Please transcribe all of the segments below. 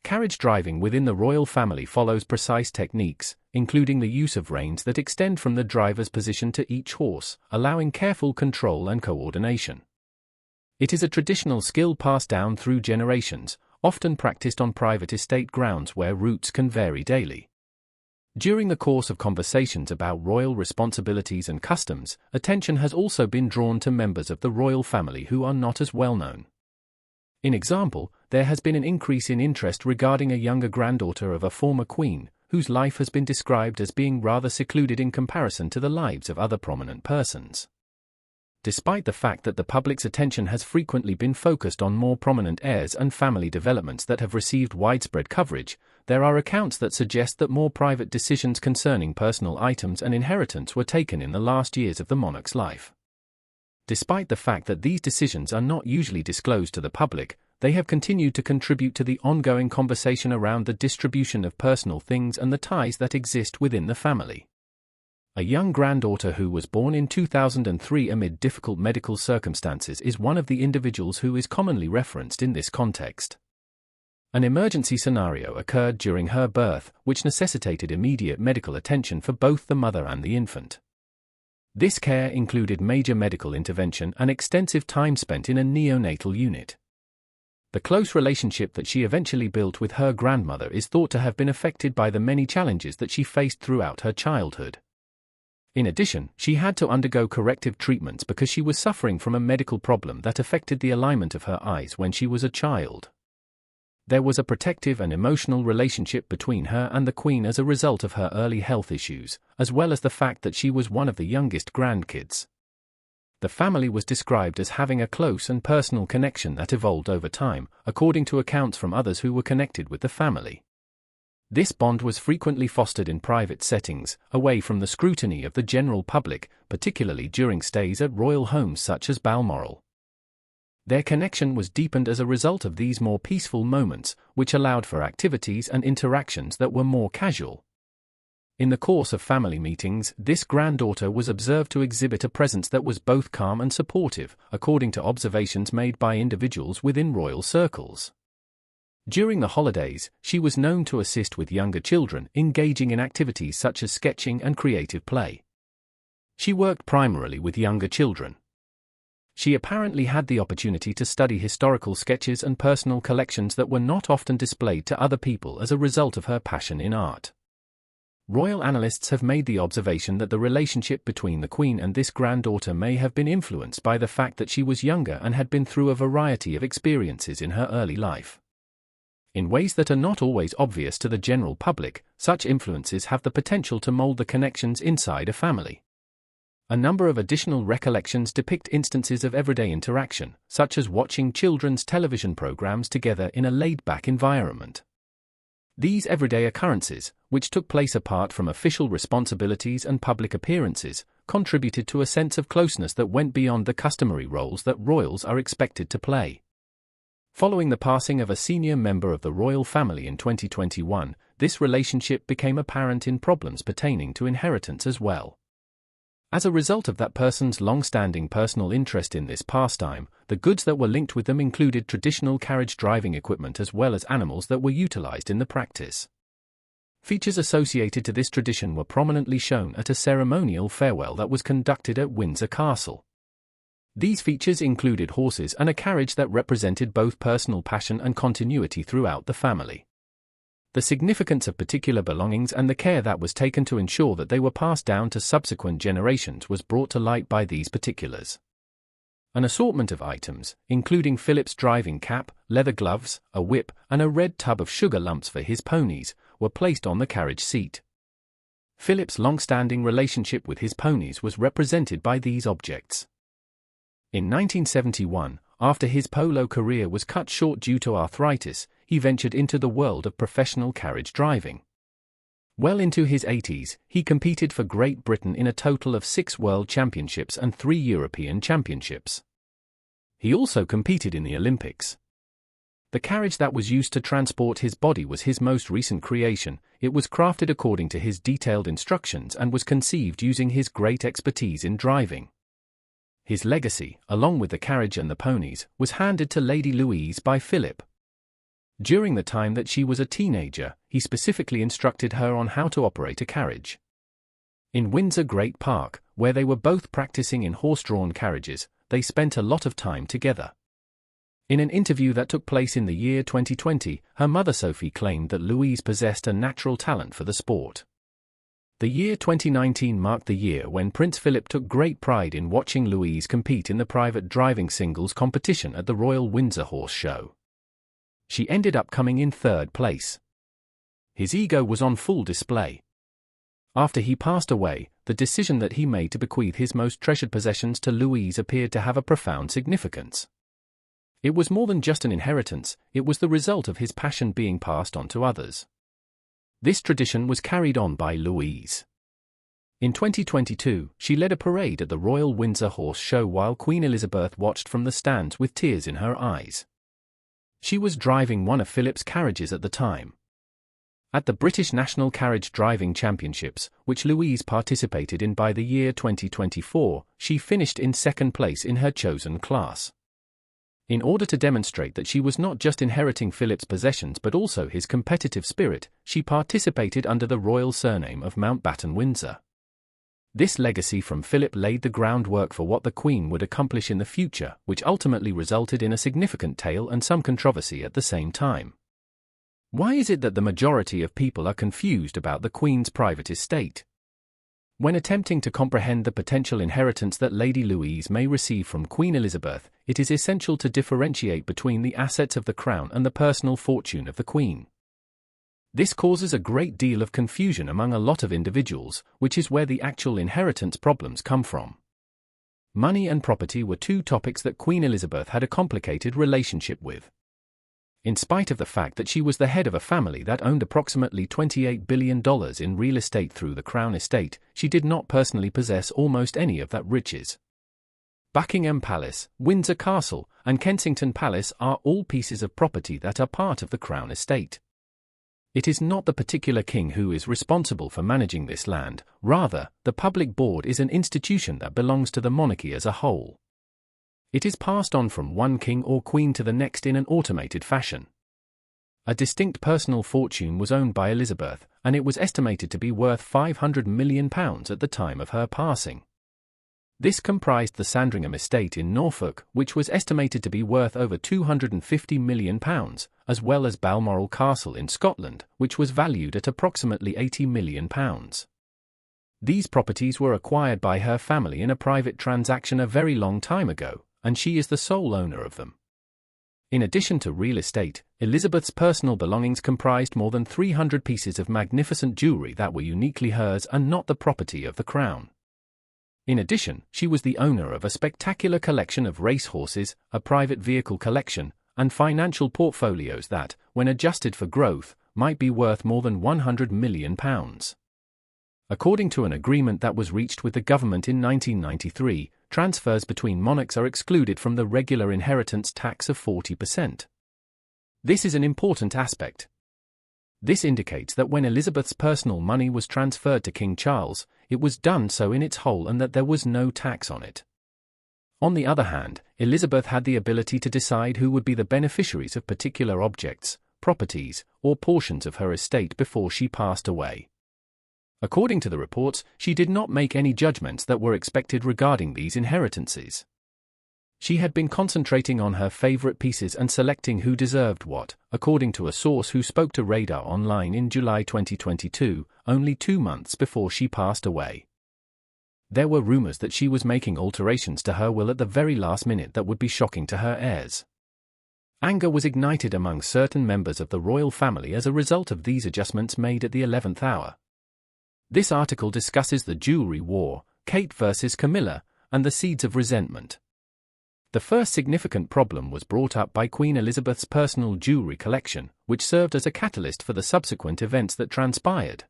Carriage driving within the royal family follows precise techniques, including the use of reins that extend from the driver's position to each horse, allowing careful control and coordination. It is a traditional skill passed down through generations, often practiced on private estate grounds where routes can vary daily. During the course of conversations about royal responsibilities and customs, attention has also been drawn to members of the royal family who are not as well known. In example, there has been an increase in interest regarding a younger granddaughter of a former queen, whose life has been described as being rather secluded in comparison to the lives of other prominent persons. Despite the fact that the public's attention has frequently been focused on more prominent heirs and family developments that have received widespread coverage, there are accounts that suggest that more private decisions concerning personal items and inheritance were taken in the last years of the monarch's life. Despite the fact that these decisions are not usually disclosed to the public, they have continued to contribute to the ongoing conversation around the distribution of personal things and the ties that exist within the family. A young granddaughter who was born in 2003 amid difficult medical circumstances is one of the individuals who is commonly referenced in this context. An emergency scenario occurred during her birth, which necessitated immediate medical attention for both the mother and the infant. This care included major medical intervention and extensive time spent in a neonatal unit. The close relationship that she eventually built with her grandmother is thought to have been affected by the many challenges that she faced throughout her childhood. In addition, she had to undergo corrective treatments because she was suffering from a medical problem that affected the alignment of her eyes when she was a child. There was a protective and emotional relationship between her and the Queen as a result of her early health issues, as well as the fact that she was one of the youngest grandkids. The family was described as having a close and personal connection that evolved over time, according to accounts from others who were connected with the family. This bond was frequently fostered in private settings, away from the scrutiny of the general public, particularly during stays at royal homes such as Balmoral. Their connection was deepened as a result of these more peaceful moments, which allowed for activities and interactions that were more casual. In the course of family meetings, this granddaughter was observed to exhibit a presence that was both calm and supportive, according to observations made by individuals within royal circles. During the holidays, she was known to assist with younger children, engaging in activities such as sketching and creative play. She worked primarily with younger children. She apparently had the opportunity to study historical sketches and personal collections that were not often displayed to other people as a result of her passion in art. Royal analysts have made the observation that the relationship between the Queen and this granddaughter may have been influenced by the fact that she was younger and had been through a variety of experiences in her early life. In ways that are not always obvious to the general public, such influences have the potential to mold the connections inside a family. A number of additional recollections depict instances of everyday interaction, such as watching children's television programs together in a laid-back environment. These everyday occurrences, which took place apart from official responsibilities and public appearances, contributed to a sense of closeness that went beyond the customary roles that royals are expected to play. Following the passing of a senior member of the royal family in 2021, this relationship became apparent in problems pertaining to inheritance as well. As a result of that person's long-standing personal interest in this pastime, the goods that were linked with them included traditional carriage driving equipment as well as animals that were utilized in the practice. Features associated to this tradition were prominently shown at a ceremonial farewell that was conducted at Windsor Castle. These features included horses and a carriage that represented both personal passion and continuity throughout the family. The significance of particular belongings and the care that was taken to ensure that they were passed down to subsequent generations was brought to light by these particulars. An assortment of items, including Philip's driving cap, leather gloves, a whip, and a red tub of sugar lumps for his ponies, were placed on the carriage seat. Philip's long-standing relationship with his ponies was represented by these objects. In 1971, after his polo career was cut short due to arthritis, he ventured into the world of professional carriage driving. Well into his 80s, he competed for Great Britain in a total of 6 World Championships and 3 European Championships. He also competed in the Olympics. The carriage that was used to transport his body was his most recent creation. It was crafted according to his detailed instructions and was conceived using his great expertise in driving. His legacy, along with the carriage and the ponies, was handed to Lady Louise by Philip. During the time that she was a teenager, he specifically instructed her on how to operate a carriage. In Windsor Great Park, where they were both practicing in horse-drawn carriages, they spent a lot of time together. In an interview that took place in the year 2020, her mother Sophie claimed that Louise possessed a natural talent for the sport. The year 2019 marked the year when Prince Philip took great pride in watching Louise compete in the private driving singles competition at the Royal Windsor Horse Show. She ended up coming in third place. His ego was on full display. After he passed away, the decision that he made to bequeath his most treasured possessions to Louise appeared to have a profound significance. It was more than just an inheritance, it was the result of his passion being passed on to others. This tradition was carried on by Louise. In 2022, she led a parade at the Royal Windsor Horse Show while Queen Elizabeth watched from the stands with tears in her eyes. She was driving one of Philip's carriages at the time. At the British National Carriage Driving Championships, which Louise participated in by the year 2024, she finished in second place in her chosen class. In order to demonstrate that she was not just inheriting Philip's possessions but also his competitive spirit, she participated under the royal surname of Mountbatten Windsor. This legacy from Philip laid the groundwork for what the Queen would accomplish in the future, which ultimately resulted in a significant tale and some controversy at the same time. Why is it that the majority of people are confused about the Queen's private estate? When attempting to comprehend the potential inheritance that Lady Louise may receive from Queen Elizabeth, it is essential to differentiate between the assets of the Crown and the personal fortune of the Queen. This causes a great deal of confusion among a lot of individuals, which is where the actual inheritance problems come from. Money and property were two topics that Queen Elizabeth had a complicated relationship with. In spite of the fact that she was the head of a family that owned approximately $28 billion in real estate through the Crown estate, she did not personally possess almost any of that riches. Buckingham Palace, Windsor Castle, and Kensington Palace are all pieces of property that are part of the Crown estate. It is not the particular king who is responsible for managing this land, rather, the public board is an institution that belongs to the monarchy as a whole. It is passed on from one king or queen to the next in an automated fashion. A distinct personal fortune was owned by Elizabeth, and it was estimated to be worth £500 million at the time of her passing. This comprised the Sandringham estate in Norfolk, which was estimated to be worth over £250 million, as well as Balmoral Castle in Scotland, which was valued at approximately £80 million. These properties were acquired by her family in a private transaction a very long time ago, and she is the sole owner of them. In addition to real estate, Elizabeth's personal belongings comprised more than 300 pieces of magnificent jewelry that were uniquely hers and not the property of the Crown. In addition, she was the owner of a spectacular collection of racehorses, a private vehicle collection, and financial portfolios that, when adjusted for growth, might be worth more than £100 million. According to an agreement that was reached with the government in 1993, transfers between monarchs are excluded from the regular inheritance tax of 40%. This is an important aspect. This indicates that when Elizabeth's personal money was transferred to King Charles, it was done so in its whole and that there was no tax on it. On the other hand, Elizabeth had the ability to decide who would be the beneficiaries of particular objects, properties, or portions of her estate before she passed away. According to the reports, she did not make any judgments that were expected regarding these inheritances. She had been concentrating on her favorite pieces and selecting who deserved what, according to a source who spoke to Radar Online in July 2022, only 2 months before she passed away. There were rumors that she was making alterations to her will at the very last minute that would be shocking to her heirs. Anger was ignited among certain members of the royal family as a result of these adjustments made at the 11th hour. This article discusses the jewelry war, Kate versus Camilla, and the seeds of resentment. The first significant problem was brought up by Queen Elizabeth's personal jewelry collection, which served as a catalyst for the subsequent events that transpired.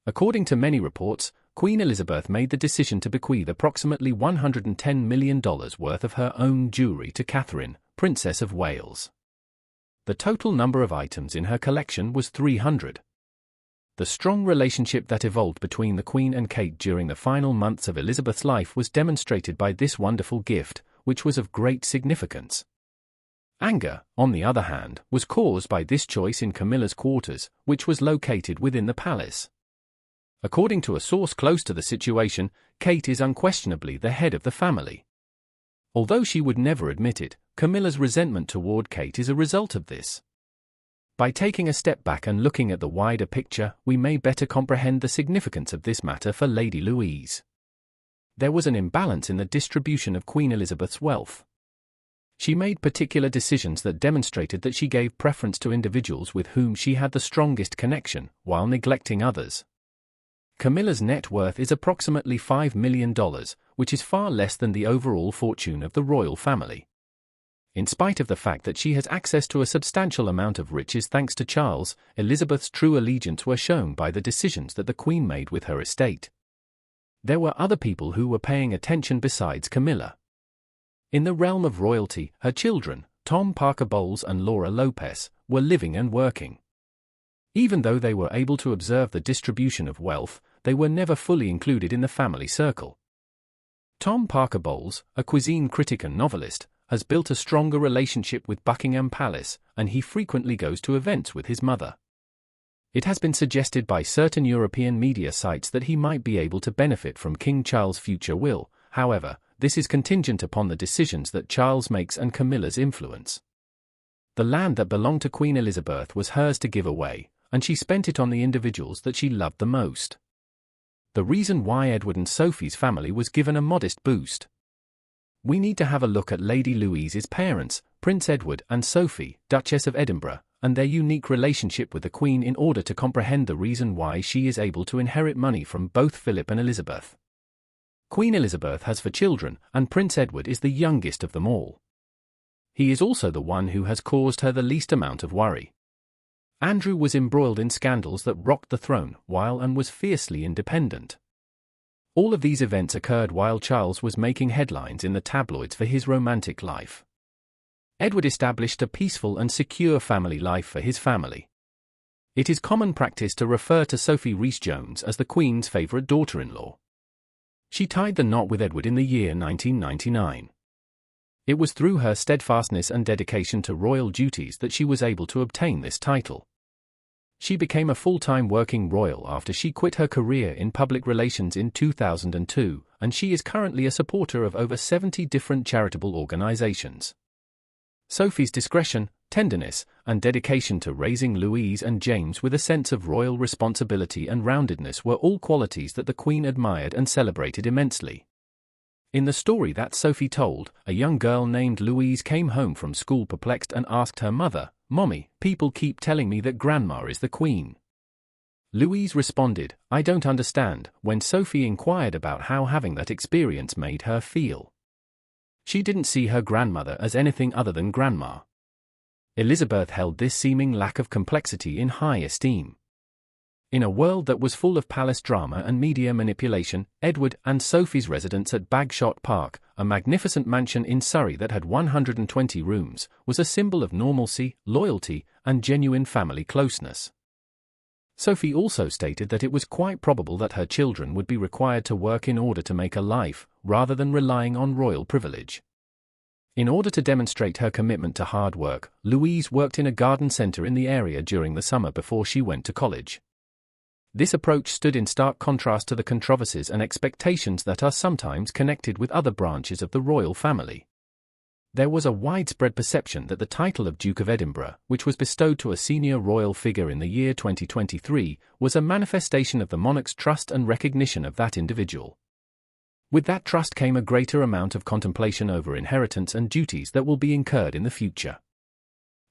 According to many reports, Queen Elizabeth made the decision to bequeath approximately $110 million worth of her own jewelry to Catherine, Princess of Wales. The total number of items in her collection was 300. The strong relationship that evolved between the Queen and Kate during the final months of Elizabeth's life was demonstrated by this wonderful gift, which was of great significance. Anger, on the other hand, was caused by this choice in Camilla's quarters, which was located within the palace. According to a source close to the situation, Kate is unquestionably the head of the family. Although she would never admit it, Camilla's resentment toward Kate is a result of this. By taking a step back and looking at the wider picture, we may better comprehend the significance of this matter for Lady Louise. There was an imbalance in the distribution of Queen Elizabeth's wealth. She made particular decisions that demonstrated that she gave preference to individuals with whom she had the strongest connection, while neglecting others. Camilla's net worth is approximately $5 million, which is far less than the overall fortune of the royal family. In spite of the fact that she has access to a substantial amount of riches thanks to Charles, Elizabeth's true allegiance were shown by the decisions that the Queen made with her estate. There were other people who were paying attention besides Camilla. In the realm of royalty, her children, Tom Parker Bowles and Laura Lopez, were living and working. Even though they were able to observe the distribution of wealth, they were never fully included in the family circle. Tom Parker Bowles, a cuisine critic and novelist, has built a stronger relationship with Buckingham Palace, and he frequently goes to events with his mother. It has been suggested by certain European media sites that he might be able to benefit from King Charles' future will. However, this is contingent upon the decisions that Charles makes and Camilla's influence. The land that belonged to Queen Elizabeth was hers to give away, and she spent it on the individuals that she loved the most. The reason why Edward and Sophie's family was given a modest boost. We need to have a look at Lady Louise's parents, Prince Edward and Sophie, Duchess of Edinburgh, and their unique relationship with the Queen in order to comprehend the reason why she is able to inherit money from both Philip and Elizabeth. Queen Elizabeth has 4 children, and Prince Edward is the youngest of them all. He is also the one who has caused her the least amount of worry. Andrew was embroiled in scandals that rocked the throne, while Anne was fiercely independent. All of these events occurred while Charles was making headlines in the tabloids for his romantic life. Edward established a peaceful and secure family life for his family. It is common practice to refer to Sophie Rhys-Jones as the Queen's favourite daughter-in-law. She tied the knot with Edward in the year 1999. It was through her steadfastness and dedication to royal duties that she was able to obtain this title. She became a full-time working royal after she quit her career in public relations in 2002, and she is currently a supporter of over 70 different charitable organizations. Sophie's discretion, tenderness, and dedication to raising Louise and James with a sense of royal responsibility and roundedness were all qualities that the Queen admired and celebrated immensely. In the story that Sophie told, a young girl named Louise came home from school perplexed and asked her mother, "Mommy, people keep telling me that Grandma is the Queen." Louise responded, "I don't understand," when Sophie inquired about how having that experience made her feel. She didn't see her grandmother as anything other than Grandma. Elizabeth held this seeming lack of complexity in high esteem. In a world that was full of palace drama and media manipulation, Edward and Sophie's residence at Bagshot Park, a magnificent mansion in Surrey that had 120 rooms, was a symbol of normalcy, loyalty, and genuine family closeness. Sophie also stated that it was quite probable that her children would be required to work in order to make a life, rather than relying on royal privilege. In order to demonstrate her commitment to hard work, Louise worked in a garden centre in the area during the summer before she went to college. This approach stood in stark contrast to the controversies and expectations that are sometimes connected with other branches of the royal family. There was a widespread perception that the title of Duke of Edinburgh, which was bestowed to a senior royal figure in the year 2023, was a manifestation of the monarch's trust and recognition of that individual. With that trust came a greater amount of contemplation over inheritance and duties that will be incurred in the future.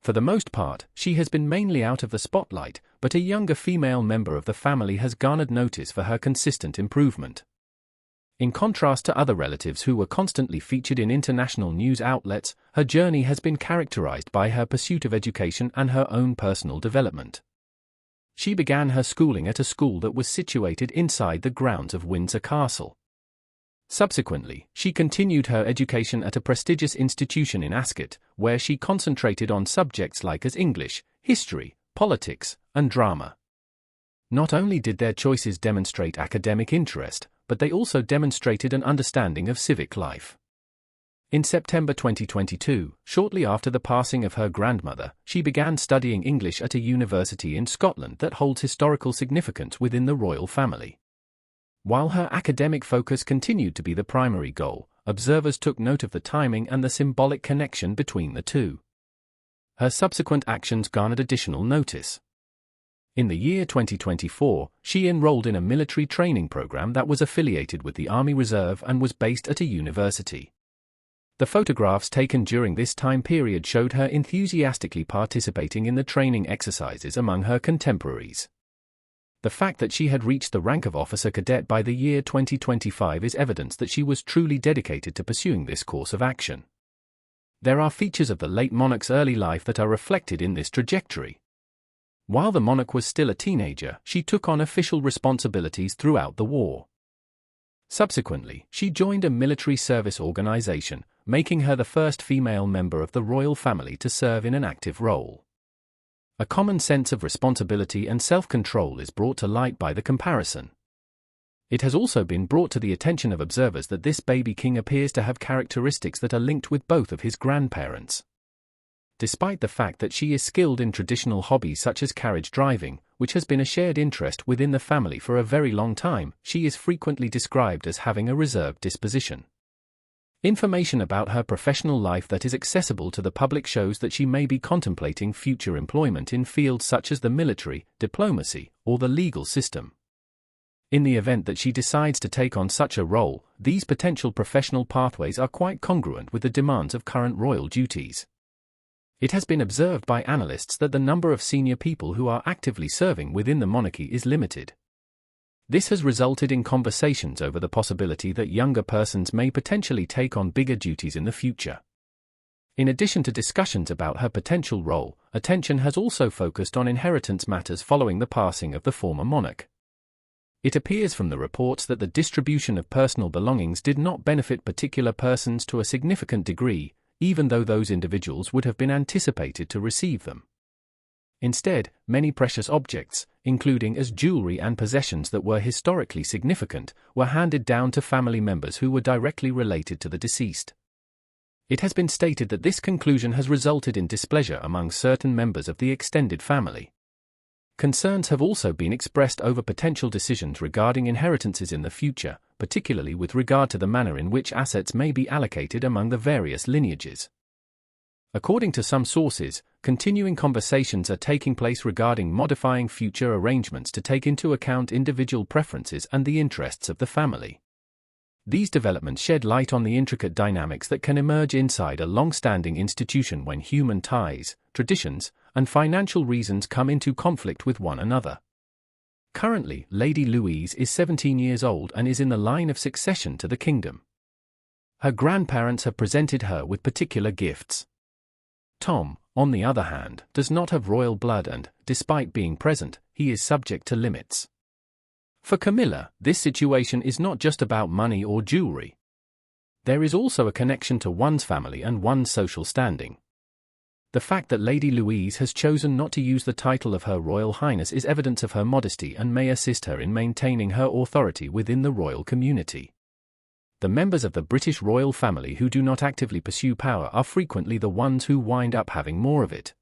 For the most part, she has been mainly out of the spotlight, but a younger female member of the family has garnered notice for her consistent improvement. In contrast to other relatives who were constantly featured in international news outlets, her journey has been characterized by her pursuit of education and her own personal development. She began her schooling at a school that was situated inside the grounds of Windsor Castle. Subsequently, she continued her education at a prestigious institution in Ascot, where she concentrated on subjects like as English, history, politics, and drama. Not only did their choices demonstrate academic interest, but they also demonstrated an understanding of civic life. In September 2022, shortly after the passing of her grandmother, she began studying English at a university in Scotland that holds historical significance within the royal family. While her academic focus continued to be the primary goal, observers took note of the timing and the symbolic connection between the two. Her subsequent actions garnered additional notice. In the year 2024, she enrolled in a military training program that was affiliated with the Army Reserve and was based at a university. The photographs taken during this time period showed her enthusiastically participating in the training exercises among her contemporaries. The fact that she had reached the rank of officer cadet by the year 2025 is evidence that she was truly dedicated to pursuing this course of action. There are features of the late monarch's early life that are reflected in this trajectory. While the monarch was still a teenager, she took on official responsibilities throughout the war. Subsequently, she joined a military service organization, making her the first female member of the royal family to serve in an active role. A common sense of responsibility and self-control is brought to light by the comparison. It has also been brought to the attention of observers that this baby king appears to have characteristics that are linked with both of his grandparents. Despite the fact that she is skilled in traditional hobbies such as carriage driving, which has been a shared interest within the family for a very long time, she is frequently described as having a reserved disposition. Information about her professional life that is accessible to the public shows that she may be contemplating future employment in fields such as the military, diplomacy, or the legal system. In the event that she decides to take on such a role, these potential professional pathways are quite congruent with the demands of current royal duties. It has been observed by analysts that the number of senior people who are actively serving within the monarchy is limited. This has resulted in conversations over the possibility that younger persons may potentially take on bigger duties in the future. In addition to discussions about her potential role, attention has also focused on inheritance matters following the passing of the former monarch. It appears from the reports that the distribution of personal belongings did not benefit particular persons to a significant degree, even though those individuals would have been anticipated to receive them. Instead, many precious objects, including as jewelry and possessions that were historically significant, were handed down to family members who were directly related to the deceased. It has been stated that this conclusion has resulted in displeasure among certain members of the extended family. Concerns have also been expressed over potential decisions regarding inheritances in the future, particularly with regard to the manner in which assets may be allocated among the various lineages. According to some sources, continuing conversations are taking place regarding modifying future arrangements to take into account individual preferences and the interests of the family. These developments shed light on the intricate dynamics that can emerge inside a long-standing institution when human ties, traditions, and financial reasons come into conflict with one another. Currently, Lady Louise is 17 years old and is in the line of succession to the kingdom. Her grandparents have presented her with particular gifts. Tom, on the other hand, does not have royal blood and, despite being present, he is subject to limits. For Camilla, this situation is not just about money or jewelry. There is also a connection to one's family and one's social standing. The fact that Lady Louise has chosen not to use the title of Her Royal Highness is evidence of her modesty and may assist her in maintaining her authority within the royal community. The members of the British royal family who do not actively pursue power are frequently the ones who wind up having more of it.